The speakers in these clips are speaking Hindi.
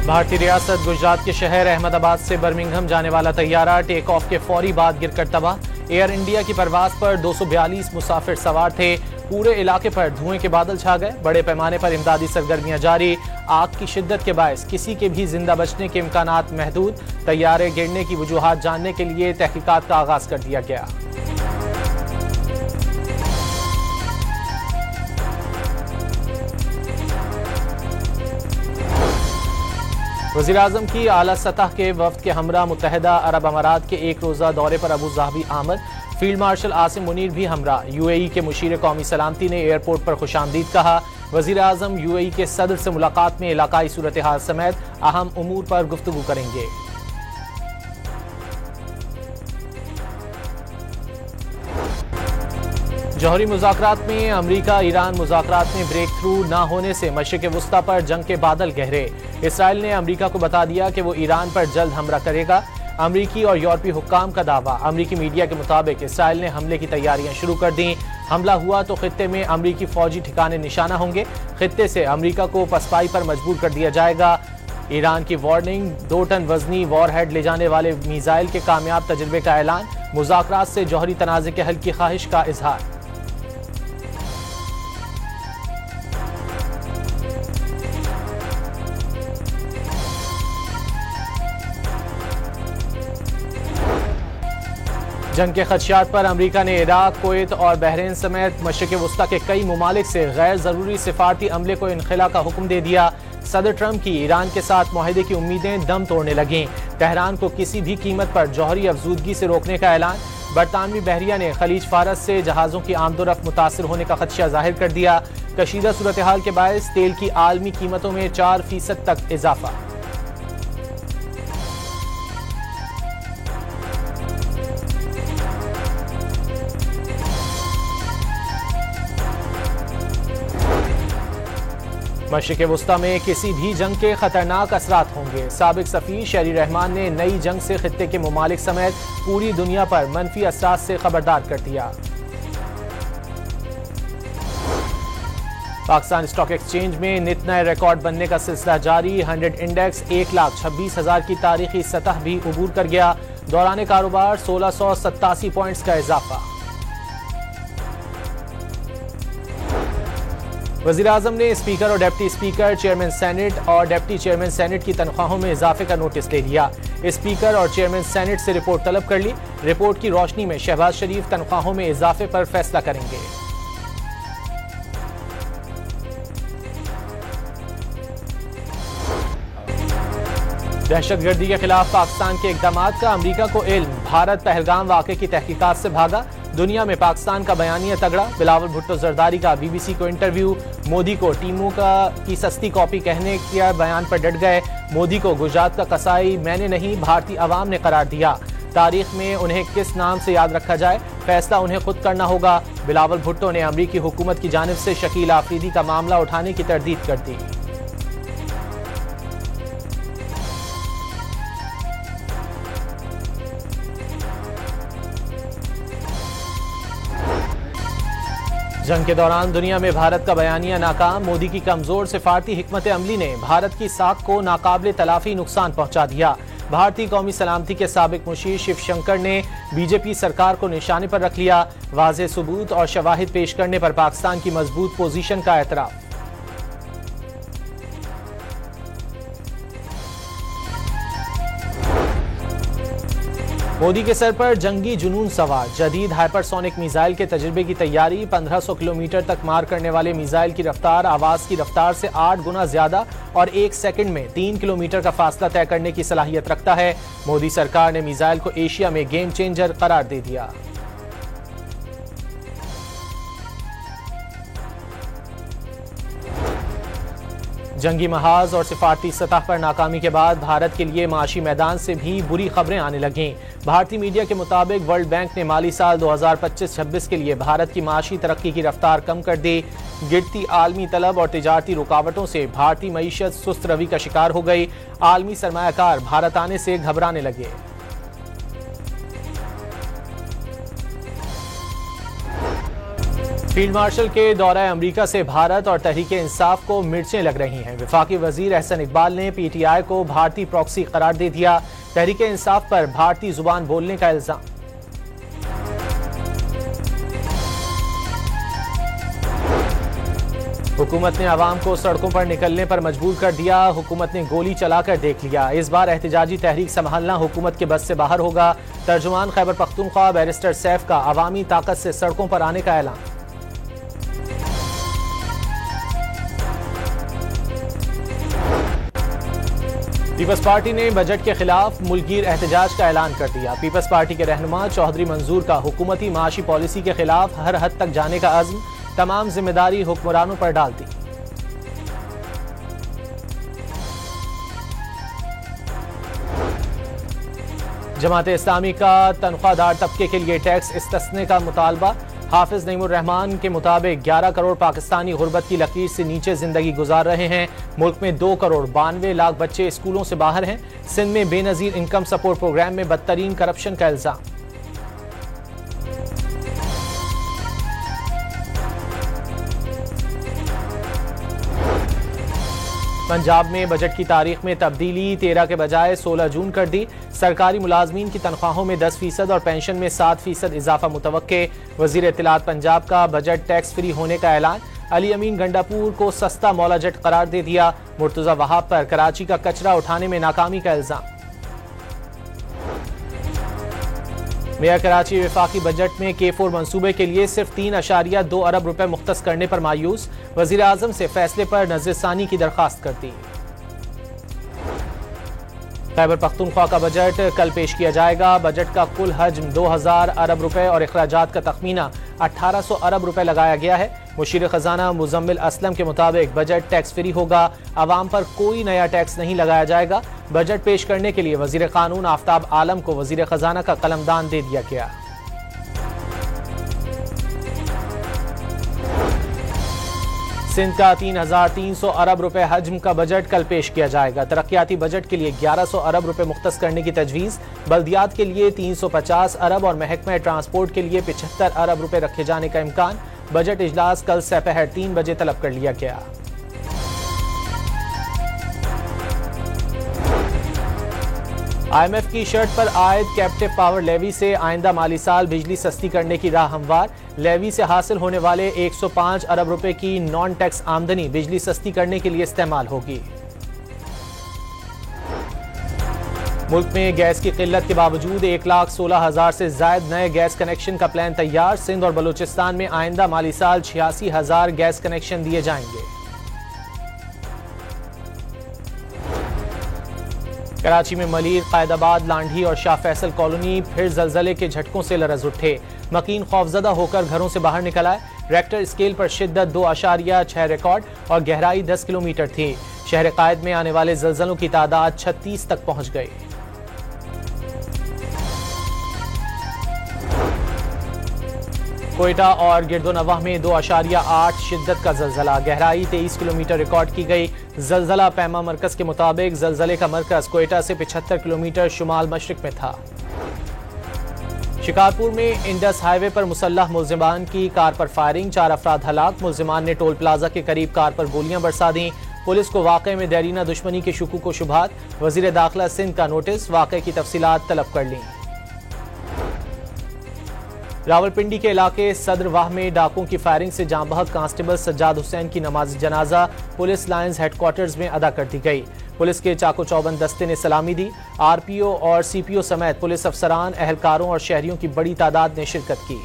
भारतीय रियासत गुजरात के शहर अहमदाबाद से बर्मिंघम जाने वाला तैयारा टेक ऑफ के फौरी बाद गिरकर तबाह। एयर इंडिया की परवाज पर 242 मुसाफिर सवार थे। पूरे इलाके पर धुएं के बादल छा गए। बड़े पैमाने पर इमदादी सरगर्मियां जारी। आग की शिद्दत के बायस किसी के भी जिंदा बचने के इम्कानात महदूद। तैयारे गिरने की वजूहात जानने के लिए तहकीकात का आगाज कर दिया गया। वज़ीर-ए-आज़म की आला सतह के वफ्द के हमरा मुत्तहिदा अरब अमारात के एक रोज़ा दौरे पर अबू ज़ाबी आमद। फील्ड मार्शल आसिम मुनीर भी हमरा। यूएई के मुशीर कौमी सलामती ने एयरपोर्ट पर खुशामदीद कहा। वज़ीर-ए-आज़म यूएई के सदर से मुलाकात में इलाकाई सूरत हाल समेत अहम उमूर पर गुफ्तगू करेंगे। जौहरी मुज़ाकरात में अमरीका ईरान मुज़ाकरात में ब्रेक थ्रू न होने से मशरिक़ वुस्ता पर जंग के बादल गहरे। इसराइल ने अमरीका को बता दिया कि वो ईरान पर जल्द हमला करेगा। अमरीकी और यूरोपीय हुक्काम का दावा। अमरीकी मीडिया के मुताबिक इसराइल ने हमले की तैयारियां शुरू कर दी। हमला हुआ तो खित्ते में अमरीकी फौजी ठिकाने निशाना होंगे। खित्ते से अमरीका को पसपाई पर मजबूर कर दिया जाएगा। ईरान की वार्निंग। 2 टन वजनी वॉरहेड ले जाने वाले मिसाइल के कामयाब तजुर्बे का ऐलान। मुज़ाकरात से जौहरी तनाज़े के हल की ख्वाहिश का इजहार। जंग के खदशात पर अमरीका ने इराक, कुवैत और बहरीन समेत मशरिक़ वुस्ता के कई ममालिक से गैर ज़रूरी सिफारती अमले को इनखला का हुक्म दे दिया। सदर ट्रंप की ईरान के साथ मुआहदे की उम्मीदें दम तोड़ने लगीं। तेहरान को किसी भी कीमत पर जौहरी अफजूदगी से रोकने का ऐलान। बरतानवी बहरिया ने खलीज फारस से जहाज़ों की आमदोरफ्त मुतासर होने का खदशा जाहिर कर दिया। कशीदा सूरत हाल के बायस तेल की आलमी कीमतों में 4% तक इजाफा। मशरिक़ वुस्ता में किसी भी जंग के खतरनाक असरात होंगे। साबिक सफ़ीर शहरी रहमान ने नई जंग से खित्ते के ममालिक समेत पूरी दुनिया पर मनफी असरात से खबरदार कर दिया। पाकिस्तान स्टॉक एक्सचेंज में नित नए रिकॉर्ड बनने का सिलसिला जारी। 100 इंडेक्स 1,26,000 की तारीखी सतह भी उबूर कर गया। दौरान कारोबार 1687 पॉइंट्स का इजाफा। वज़ीर-ए-आज़म ने स्पीकर और डिप्टी स्पीकर, चेयरमैन सेनेट और डिप्टी चेयरमैन सेनेट की तनख्वाहों में इजाफे का नोटिस ले लिया। स्पीकर और चेयरमैन सेनेट से रिपोर्ट तलब कर ली। रिपोर्ट की रोशनी में शहबाज शरीफ तनख्वाहों में इजाफे पर फैसला करेंगे। दहशतगर्दी के खिलाफ पाकिस्तान के इक़दामात का अमरीका को इल्म। भारत पहलगाम वाक़े की तहकीकात से भागा। दुनिया में पाकिस्तान का बयानिया तगड़ा। बिलावल भुट्टो जरदारी का बीबीसी को इंटरव्यू। मोदी को टीमों की सस्ती कॉपी कहने के बयान पर डट गए। मोदी को गुजरात का कसाई मैंने नहीं भारतीय अवाम ने करार दिया। तारीख में उन्हें किस नाम से याद रखा जाए फैसला उन्हें खुद करना होगा। बिलावल भुट्टो ने अमरीकी हुकूमत की जानिब से शकील आफरीदी का मामला उठाने की तरदीद कर दी। जंग के दौरान दुनिया में भारत का बयानिया नाकाम। मोदी की कमजोर सिफारती हिकमत अमली ने भारत की साख को नाकाबिले तलाफी नुकसान पहुंचा दिया। भारतीय कौमी सलामती के साबिक मुशीर शिव शंकर ने बीजेपी सरकार को निशाने पर रख लिया। वाज़ेह सबूत और शवाहिद पेश करने पर पाकिस्तान की मजबूत पोजीशन का एतराफ। मोदी के सर पर जंगी जुनून सवार। जदीद हाइपरसोनिक मिसाइल के तजुर्बे की तैयारी। 1500 किलोमीटर तक मार करने वाले मिसाइल की रफ्तार आवाज की रफ्तार से 8 गुना ज्यादा और 1 सेकंड में 3 किलोमीटर का फासला तय करने की सलाहियत रखता है। मोदी सरकार ने मिसाइल को एशिया में गेम चेंजर करार दे दिया। जंगी महाज और सिफारती सतह पर नाकामी के बाद भारत के लिए माशी मैदान से भी बुरी खबरें आने लगीं। भारतीय मीडिया के मुताबिक वर्ल्ड बैंक ने माली साल 2025-26 के लिए भारत की माशी तरक्की की रफ्तार कम कर दी। गिरती आलमी तलब और तिजारती रुकावटों से भारतीय मईशत सुस्त रवि का शिकार हो गई। आलमी सरमायाकार भारत आने से घबराने लगे। फील्ड मार्शल के दौरे अमेरिका से भारत और तहरीक इंसाफ को मिर्चें लग रही हैं। वफाकी वजीर एहसन इकबाल ने पीटीआई को भारतीय प्रॉक्सी करार दे दिया। तहरीक इंसाफ पर भारतीय जुबान बोलने का इल्जाम। हुकूमत ने अवाम को सड़कों पर निकलने पर मजबूर कर दिया। हुकूमत ने गोली चलाकर देख लिया। इस बार एहतजाजी तहरीक संभालना हुकूमत के बस से बाहर होगा। तर्जुमान खैबर पख्तूनख्वा बैरिस्टर सैफ का अवामी ताकत से सड़कों पर आने का ऐलान। पीपल्स पार्टी ने बजट के खिलाफ मुल्कगीर एहतजाज का ऐलान कर दिया। पीपल्स पार्टी के रहनुमा चौधरी मंजूर का हुकूमती माशी पॉलिसी के खिलाफ हर हद तक जाने का अज़्म, तमाम जिम्मेदारी हुक्मरानों पर डाल दी। जमात इस्लामी का तनख्वाहदार तबके के लिए टैक्स इस्तिस्ना का मुतालबा। हाफिज नईमुर रहमान के मुताबिक 11 करोड़ पाकिस्तानी गुर्बत की लकीर से नीचे जिंदगी गुजार रहे हैं। मुल्क में 2 करोड़ 92 लाख बच्चे स्कूलों से बाहर हैं। सिंध में बेनजीर इनकम सपोर्ट प्रोग्राम में बदतरीन करप्शन का इल्जाम। पंजाब में बजट की तारीख में तब्दीली 13 के बजाय 16 जून कर दी। सरकारी मुलाजमीन की तनख्वाहों में 10% और पेंशन में 7% इजाफा मुतवक्के। वजीर इत्तलात पंजाब का बजट टैक्स फ्री होने का ऐलान। अली अमीन गंडापुर को सस्ता मौला जेट करार दे दिया। मुर्तजा वहाब पर कराची का कचरा उठाने में नाकामी का इल्जाम। मेयर कराची वफाकी बजट में K4 मंसूबे के लिए सिर्फ 3.2 अरब रुपए मुख्तस करने पर मायूस। वजीर आजम से फैसले पर नजरसानी की दरखास्त कर दी। खैबर पख्तूनख्वा का बजट कल पेश किया जाएगा। बजट का कुल हजम 2000 अरब रुपए और अखराजात का तखमीना 1800 अरब रुपए लगाया गया है। मुशीर खजाना मुजम्मिल असलम के मुताबिक बजट टैक्स फ्री होगा। आवाम पर कोई नया टैक्स नहीं लगाया जाएगा। बजट पेश करने के लिए वजीर कानून आफ्ताब आलम को वजीर खजाना का कलमदान दे दिया गया। सिंध का 3300 अरब रुपए हजम का बजट कल पेश किया जाएगा। तरक्याती बजट के लिए 1100 अरब रुपए मुख्तस करने की तजवीज़। बल्दियात के लिए 350 अरब और महकमा ट्रांसपोर्ट के लिए 75 अरब रुपए रखे जाने का इम्कान। बजट इजलास कल दोपहर 3 बजे तलब कर लिया गया। IMF की शर्त पर आयद कैप्टिव पावर लेवी से आइंदा माली साल बिजली सस्ती करने की राह हमवार। लेवी से हासिल होने वाले 105 अरब रुपए की नॉन टैक्स आमदनी बिजली सस्ती करने के लिए इस्तेमाल होगी। मुल्क में गैस की किल्लत के बावजूद 1,16,000 से ज्यादा नए गैस कनेक्शन का प्लान तैयार। सिंध और बलूचिस्तान में आइंदा माली साल 86,000 गैस कनेक्शन दिए जाएंगे। कराची में मलीर, कायदाबाद, लांढी और शाह फैसल कॉलोनी फिर जलजले के झटकों से लरज उठे। मकीन खौफजदा होकर घरों से बाहर निकल आए। रेक्टर स्केल पर शिद्दत 2.6 रिकॉर्ड और गहराई 10 किलोमीटर थी। शहर कायद में आने वाले जलजलों की तादाद 36 तक पहुंच गई। कोयटा और गिरदोनवाह में 2.8 शिद्दत का जलजला, गहराई 23 किलोमीटर रिकॉर्ड की गई। जलजला पैमा मरकज के मुताबिक जलजले का मरकज कोयटा से 75 किलोमीटर शुमाल मशरिक में था। शिकारपुर में इंडस हाईवे पर मुसल्लह मुल्जिमान की कार पर फायरिंग, 4 अफराद हलाक। मुल्जिमान ने टोल प्लाजा के करीब कार पर गोलियां बरसा दी। पुलिस को वाक़े में देरीना दुश्मनी के शुकूक व शुबहात। वजीर दाखिला सिंध का नोटिस, वाक़े की तफसीलात तलब कर ली। रावलपिंडी के इलाके सदरवाह में डाकुओं की फायरिंग से जाँ बहक कांस्टेबल सज्जाद हुसैन की नमाज जनाजा पुलिस लाइन्स हेडक्वार्टर्स में अदा कर दी गई। पुलिस के चाको चौबंद दस्ते ने सलामी दी। RPO और CPO समेत पुलिस अफसरान, एहलकारों और शहरियों की बड़ी तादाद ने शिरकत की।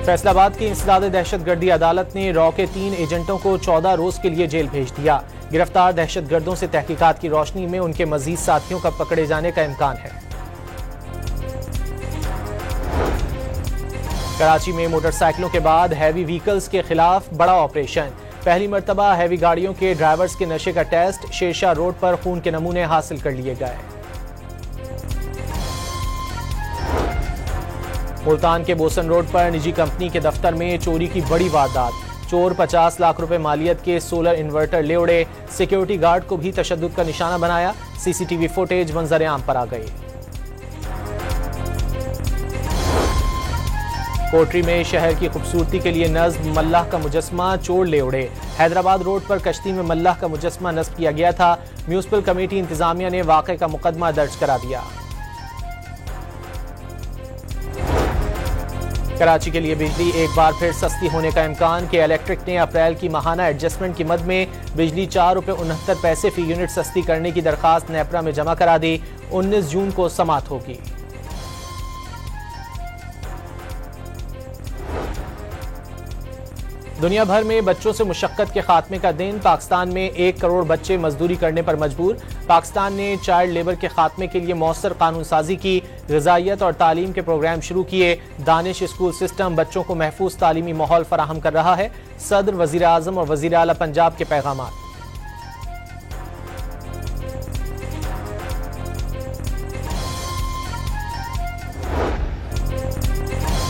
फैसलाबाद की इंसदाद दहशतगर्दी अदालत ने रॉ के 3 एजेंटों को 14 रोज के लिए जेल भेज दिया। गिरफ्तार दहशतगर्दों से तहकीकात की रोशनी में उनके मजीद साथियों का पकड़े जाने का इम्कान है। कराची में मोटरसाइकिलों के बाद हैवी व्हीकल्स के खिलाफ बड़ा ऑपरेशन। पहली मर्तबा हैवी गाड़ियों के ड्राइवर्स के नशे का टेस्ट। शेरशाह रोड पर खून के नमूने हासिल कर लिए गए। मुल्तान के बोसन रोड पर निजी कंपनी के दफ्तर में चोरी की बड़ी वारदात। चोर 50 लाख रुपए मालियत के सोलर इन्वर्टर ले उड़े। सिक्योरिटी गार्ड को भी तशद्दुद का निशाना बनाया। सीसीटीवी फुटेज मंजर आम पर आ गई। कोटरी में शहर की खूबसूरती के लिए नस्ब मल्लाह का मुजस्मा चोर ले उड़े। हैदराबाद रोड पर कश्ती में मल्लाह का मुजस्मा नस्ब किया गया था। म्यूनिसिपल कमेटी इंतजामिया ने वाक़े का मुकदमा दर्ज करा दिया। कराची के लिए बिजली एक बार फिर सस्ती होने का इम्कान के इलेक्ट्रिक ने अप्रैल की माहाना एडजस्टमेंट की मद में बिजली 4 रुपये 69 पैसे फी यूनिट सस्ती करने की दरखास्त नेपरा में जमा करा दी। 19 जून को समात होगी। दुनिया भर में बच्चों से मुशक्कत के खात्मे का दिन। पाकिस्तान में 1 करोड़ बच्चे मजदूरी करने पर मजबूर। पाकिस्तान ने चाइल्ड लेबर के खात्मे के लिए मौसर कानून साजी की। ग़िज़ाइयत और तालीम के प्रोग्राम शुरू किए। दानिश स्कूल सिस्टम बच्चों को महफूज तालीमी माहौल फराहम कर रहा है। सदर, वज़ीर आज़म और वज़ीर आला पंजाब के पैगाम।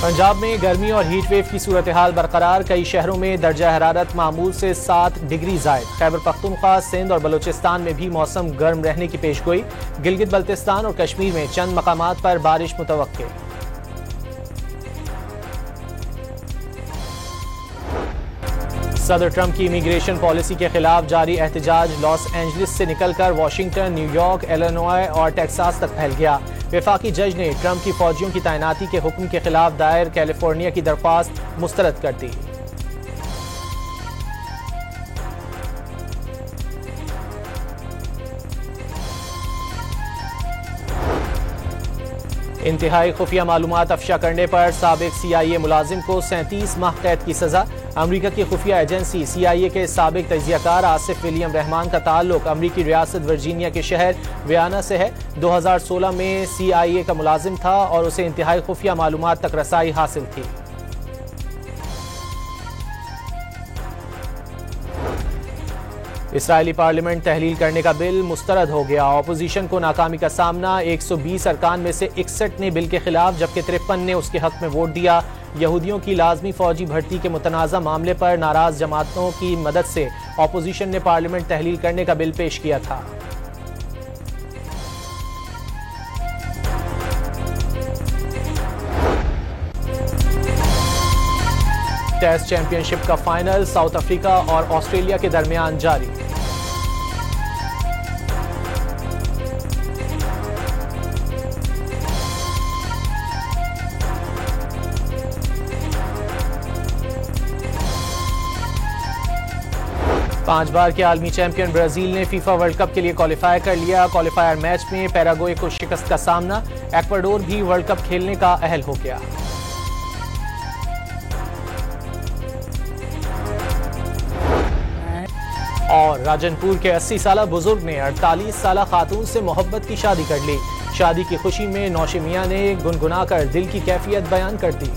पंजाब में गर्मी और हीट वेव की सूरत हाल बरकरार। कई शहरों में दर्जा हरारत मामूल से 7 डिग्री ज़ायद। खैबर पख्तूनख्वा, सिंध और बलोचिस्तान में भी मौसम गर्म रहने की पेशगोई। गिलगित बल्तिस्तान और कश्मीर में चंद मकामात पर बारिश मुतवक्के। सदर ट्रंप की इमिग्रेशन पॉलिसी के खिलाफ जारी एहतजाज लॉस एंजलिस से निकलकर वाशिंगटन, न्यूयॉर्क, इलिनॉय और टेक्सास तक फैल गया। वफाकी जज ने ट्रंप की फौजियों की तैनाती के हुक्म के खिलाफ दायर कैलिफोर्निया की दरख्वास्त मुस्तरद कर दी। इंतहाई खुफिया मालूमात अफशा करने पर साबिक CIA मुलाजिम को 37 माह कैद की सजा। अमरीका की खुफिया एजेंसी CIA के साबिक तजियाकार आसिफ विलियम रहमान का ताल्लुक अमरीकी रियासत वर्जीनिया के शहर वियाना से है। 2016 में CIA का मुलाजिम था और उसे इंतहाई खुफिया मालूमात तक रसाई हासिल थी। इसराइली पार्लियामेंट तहलील करने का बिल मुस्तरद हो गया। अपोजिशन को नाकामी का सामना। 120 अरकान में से 61 ने बिल के खिलाफ जबकि 53 ने उसके हक में वोट दिया। यहूदियों की लाजमी फौजी भर्ती के मुतनाज़ा मामले पर नाराज जमातों की मदद से अपोजिशन ने पार्लियामेंट तहलील करने का बिल पेश किया था। टेस्ट चैंपियनशिप का फाइनल साउथ अफ्रीका और ऑस्ट्रेलिया के दरमियान जारी। पांच बार के आलमी चैंपियन ब्राजील ने फीफा वर्ल्ड कप के लिए क्वालिफाई कर लिया। क्वालिफायर मैच में पैराग्वे को शिकस्त का सामना। एक्वाडोर भी वर्ल्ड कप खेलने का अहल हो गया। और राजनपुर के 80 साला बुजुर्ग ने 48 साला खातून से मोहब्बत की शादी कर ली। शादी की खुशी में नौशे मियां ने गुनगुनाकर दिल की कैफियत बयान कर दी।